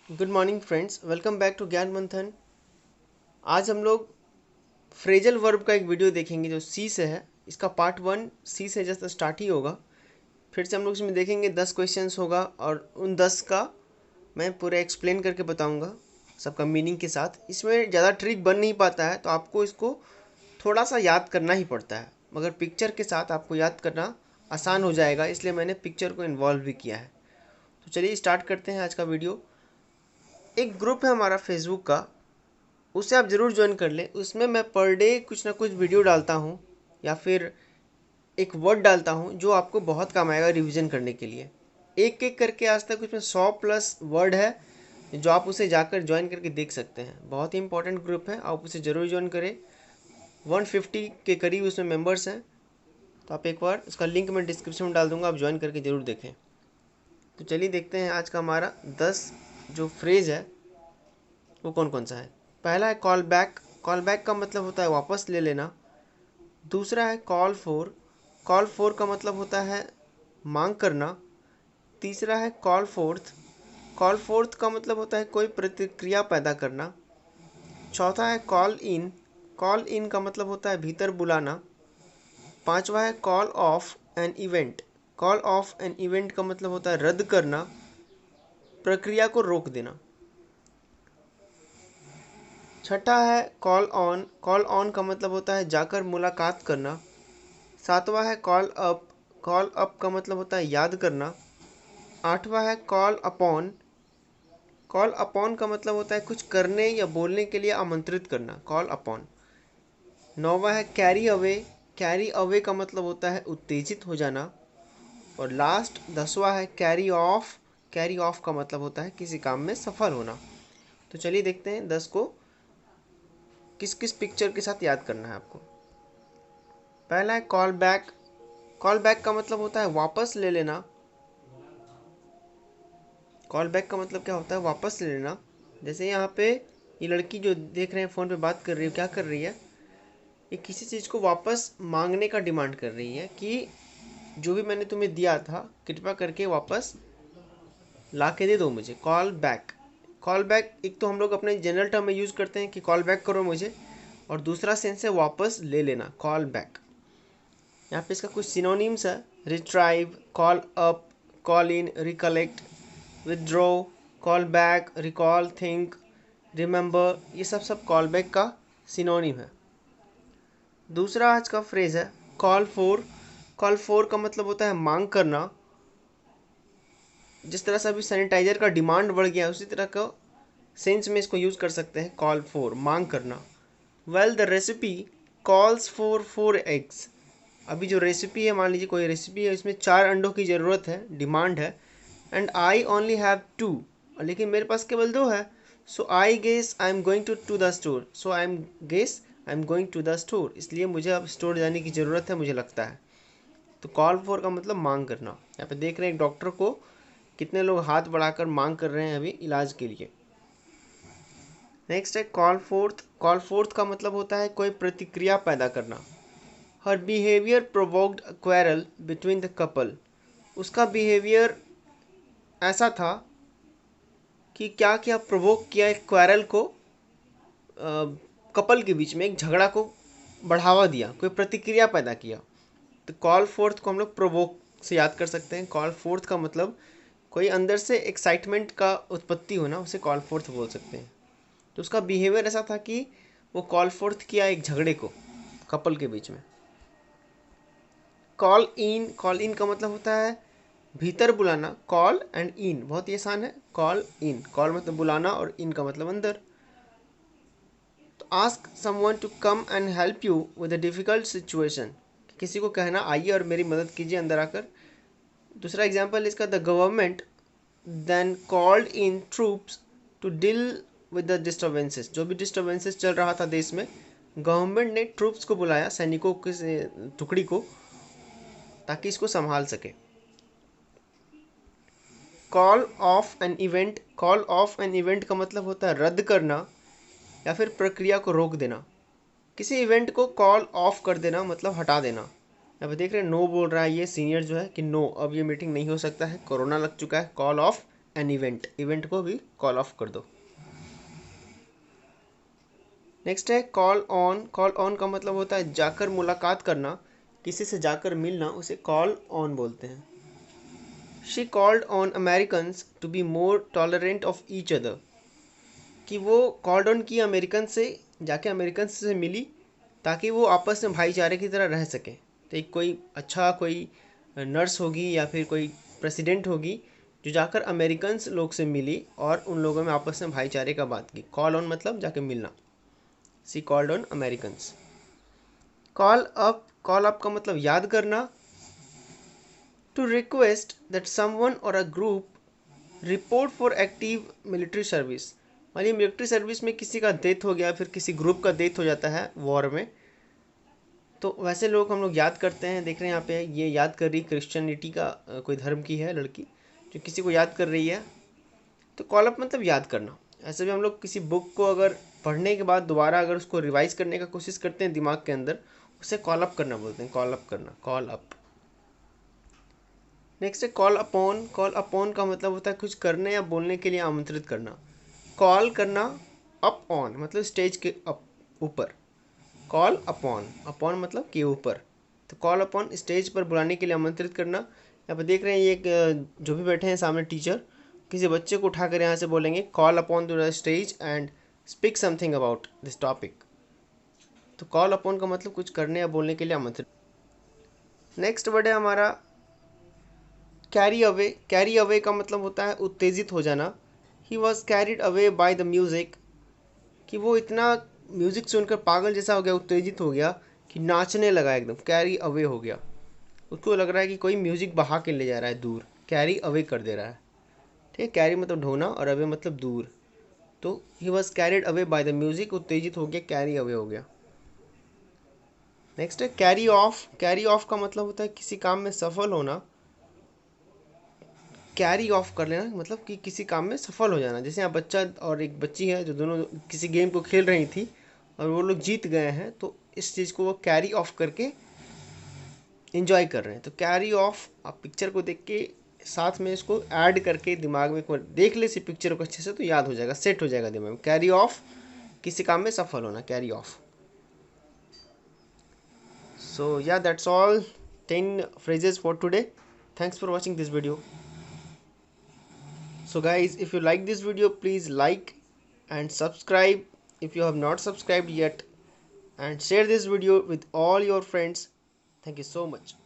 Good morning friends, welcome back to Gyan Manthan. आज हम लोग फ्रेजल वर्ब का एक वीडियो देखेंगे जो सी से है। इसका पार्ट 1 सी से जस्ट स्टार्ट ही होगा। फिर से हम लोग इसमें देखेंगे 10 क्वेश्चंस होगा और उन 10 का मैं पूरा एक्सप्लेन करके बताऊंगा सबका मीनिंग के साथ। इसमें ज़्यादा ट्रिक बन नहीं पाता है तो आपको इसको थोड़ा सा याद करना ही पड़ता है, मगर पिक्चर के साथ आपको याद करना आसान हो जाएगा, इसलिए मैंने पिक्चर को इन्वॉल्व भी किया है। तो चलिए स्टार्ट करते हैं आज का वीडियो। एक ग्रुप है हमारा फेसबुक का, उसे आप ज़रूर ज्वाइन कर लें। उसमें मैं पर डे कुछ ना कुछ वीडियो डालता हूँ या फिर एक वर्ड डालता हूँ जो आपको बहुत काम आएगा रिवीजन करने के लिए। एक एक करके आज तक उसमें 100+ वर्ड है जो आप उसे जाकर ज्वाइन करके देख सकते हैं। बहुत ही इंपॉर्टेंट ग्रुप है, आप उसे ज़रूर ज्वाइन करें। 150 के करीब उसमें मेंबर्स हैं, तो आप एक बार उसका लिंक मैं डिस्क्रिप्शन में डाल दूँगा, आप ज्वाइन करके ज़रूर देखें। तो चलिए देखते हैं आज का हमारा 10 जो फ्रेज़ है वो कौन कौन सा है। पहला है कॉल बैक। कॉल बैक का मतलब होता है वापस ले लेना। दूसरा है कॉल फोर। कॉल फोर का मतलब होता है मांग करना। तीसरा है कॉल फोर्थ। कॉल फोर्थ का मतलब होता है कोई प्रतिक्रिया पैदा करना। चौथा है कॉल इन। कॉल इन का मतलब होता है भीतर बुलाना। पांचवा है call of an event. Call of an event का मतलब होता है रद्द करना, प्रक्रिया को रोक देना। छठा है कॉल ऑन। कॉल ऑन का मतलब होता है जाकर मुलाकात करना। सातवां है कॉल अप। कॉल अप का मतलब होता है याद करना। आठवां है कॉल अपॉन। कॉल अपॉन का मतलब होता है कुछ करने या बोलने के लिए आमंत्रित करना, कॉल अपॉन। नौवां है कैरी अवे। कैरी अवे का मतलब होता है उत्तेजित हो जाना। और लास्ट 10वां है कैरी ऑफ। कैरी ऑफ का मतलब होता है किसी काम में सफल होना। तो चलिए देखते हैं 10 को किस किस पिक्चर के साथ याद करना है आपको। पहला है कॉल बैक। कॉल बैक का मतलब होता है वापस ले लेना। कॉल बैक का मतलब क्या होता है? वापस ले लेना। जैसे यहाँ पे ये लड़की जो देख रहे हैं फ़ोन पे बात कर रही है, क्या कर रही है? ये किसी चीज़ को वापस मांगने का डिमांड कर रही है कि जो भी मैंने तुम्हें दिया था कृपया करके वापस ला के दे दो मुझे। Call back. कॉल बैक एक तो हम लोग अपने जनरल टर्म में यूज़ करते हैं कि कॉल बैक करो मुझे, और दूसरा सेंस है वापस ले लेना, कॉल बैक। यहाँ पे इसका कुछ सिनोनिम्स है: retrieve, call up, call in, recollect, withdraw, call back, recall, think, remember. ये सब कॉल बैक का सिनोनिम है। दूसरा आज का फ्रेज है कॉल फोर। कॉल फोर का मतलब होता है मांग करना। जिस तरह से अभी सैनिटाइजर का डिमांड बढ़ गया उसी तरह का सेंस में इसको यूज़ कर सकते हैं, कॉल फोर, मांग करना। Well the recipe calls for 4 eggs. अभी जो रेसिपी है, मान लीजिए कोई रेसिपी है, इसमें 4 अंडों की ज़रूरत है, डिमांड है। एंड आई ओनली हैव 2, लेकिन मेरे पास केवल 2 है। So I guess I am going to the store. So I am going to the store, इसलिए मुझे अब स्टोर जाने की ज़रूरत है, मुझे लगता है। तो कॉल फॉर का मतलब मांग करना। यहाँ पे देख रहे हैं एक डॉक्टर को कितने लोग हाथ बढ़ाकर मांग कर रहे हैं अभी इलाज के लिए। नेक्स्ट है कॉल फोर्थ। कॉल फोर्थ का मतलब होता है कोई प्रतिक्रिया पैदा करना। हर behaviour provoked a quarrel between the couple. उसका बिहेवियर ऐसा था कि क्या क्या प्रोवोक किया, एक क्वेरल को, कपल के बीच में एक झगड़ा को बढ़ावा दिया, कोई प्रतिक्रिया पैदा किया। तो कॉल फोर्थ को हम लोग प्रोवोक से याद कर सकते हैं। कॉल फोर्थ का मतलब कोई अंदर से एक्साइटमेंट का उत्पत्ति होना, उसे कॉल फोर्थ बोल सकते हैं। तो उसका बिहेवियर ऐसा था कि वो कॉल फोर्थ किया एक झगड़े को कपल के बीच में। Call in. कॉल इन का मतलब होता है भीतर बुलाना। कॉल एंड इन बहुत ही आसान है। कॉल इन, कॉल मतलब बुलाना और इन का मतलब अंदर। तो ask someone to come and help you with a difficult situation. किसी को कहना आइए और मेरी मदद कीजिए अंदर आकर। दूसरा एग्जाम्पल इसका, the government then called in troops to deal with the disturbances. जो भी डिस्टर्बेंसेस चल रहा था देश में, गवर्नमेंट ने ट्रूप्स को बुलाया, सैनिकों की टुकड़ी को, ताकि इसको संभाल सके। Call of an event. Call of an event का मतलब होता है रद्द करना या फिर प्रक्रिया को रोक देना। किसी इवेंट को कॉल ऑफ कर देना मतलब हटा देना। यहाँ पे देख रहे हैं नो बोल रहा है ये सीनियर जो है कि नो, अब ये मीटिंग नहीं हो सकता है, कोरोना लग चुका है, call of an event, event को भी कॉल ऑफ कर दो। नेक्स्ट है कॉल ऑन। कॉल ऑन का मतलब होता है जाकर मुलाकात करना, किसी से जाकर मिलना, उसे कॉल ऑन बोलते हैं। She called on Americans to be more tolerant of each other, कि वो कॉल्ड ऑन की अमेरिकन से, जाके अमेरिकन से मिली ताकि वो आपस में भाईचारे की तरह रह सकें। तो एक कोई अच्छा कोई नर्स होगी या फिर कोई प्रेसिडेंट होगी जो जाकर अमेरिकन्स लोग से मिली और उन लोगों में आपस में भाईचारे का बात की। कॉल ऑन मतलब जाके मिलना। She called on Americans. Call up, call up का मतलब याद करना। To request that someone or a group report for active military service. मानिए मिलिट्री सर्विस में किसी का डेथ हो गया, फिर किसी ग्रुप का डेथ हो जाता है वॉर में, तो वैसे लोग हम लोग याद करते हैं। देख रहे हैं यहाँ पे ये याद कर रही क्रिश्चियनिटी का कोई धर्म की है लड़की जो किसी को याद कर रही है। तो कॉल अप मतलब याद करना। ऐसे भी हम लोग किसी बुक को अगर पढ़ने के बाद दोबारा अगर उसको रिवाइज करने का कोशिश करते हैं दिमाग के अंदर, उसे कॉल अप करना बोलते हैं। कॉल अप करना, कॉल अप। नेक्स्ट है कॉल अपॉन। कॉल अपॉन का मतलब होता है कुछ करने या बोलने के लिए आमंत्रित करना। कॉल करना अप ऑन मतलब स्टेज के अप, ऊपर। कॉल अपॉन, अपॉन मतलब के ऊपर। तो कॉल अपॉन स्टेज पर बुलाने के लिए आमंत्रित करना। यहाँ पर देख रहे हैं ये एक जो भी बैठे हैं सामने टीचर, किसी बच्चे को उठाकर यहाँ से बोलेंगे call upon two the stage and speak something about this topic. तो कॉल अपॉन का मतलब कुछ करने या बोलने के लिए आमंत्रित। नेक्स्ट वर्ड है हमारा कैरी अवे। कैरी अवे का मतलब होता है उत्तेजित हो जाना। He was carried away by the music, कि वो इतना म्यूज़िक सुनकर पागल जैसा हो गया, उत्तेजित हो गया कि नाचने लगा एकदम। कैरी अवे हो गया, उसको लग रहा है कि कोई म्यूज़िक बहा के ले जा रहा है दूर, कैरी अवे कर दे रहा है। ठीक है, कैरी मतलब ढोना और अवे मतलब दूर। तो he was carried away by the music, उत्तेजित हो गया, कैरी अवे हो गया। नेक्स्ट है कैरी ऑफ। कैरी ऑफ का मतलब होता है किसी काम में सफल होना। कैरी ऑफ कर लेना मतलब कि किसी काम में सफल हो जाना। जैसे यहाँ बच्चा और एक बच्ची है जो दोनों किसी गेम को खेल रही थी और वो लोग जीत गए हैं, तो इस चीज़ को वो कैरी ऑफ करके इंजॉय कर रहे हैं। तो कैरी ऑफ, आप पिक्चर को देख के साथ में इसको ऐड करके दिमाग में एक बार देख ले इसी पिक्चर को अच्छे से, तो याद हो जाएगा, सेट हो जाएगा दिमाग में। कैरी ऑफ, किसी काम में सफल होना, carry off. So yeah that's all 10 phrases for today. Thanks for watching this video. So guys, if you like this video, please like and subscribe if you have not subscribed yet, and share this video with all your friends. Thank you so much.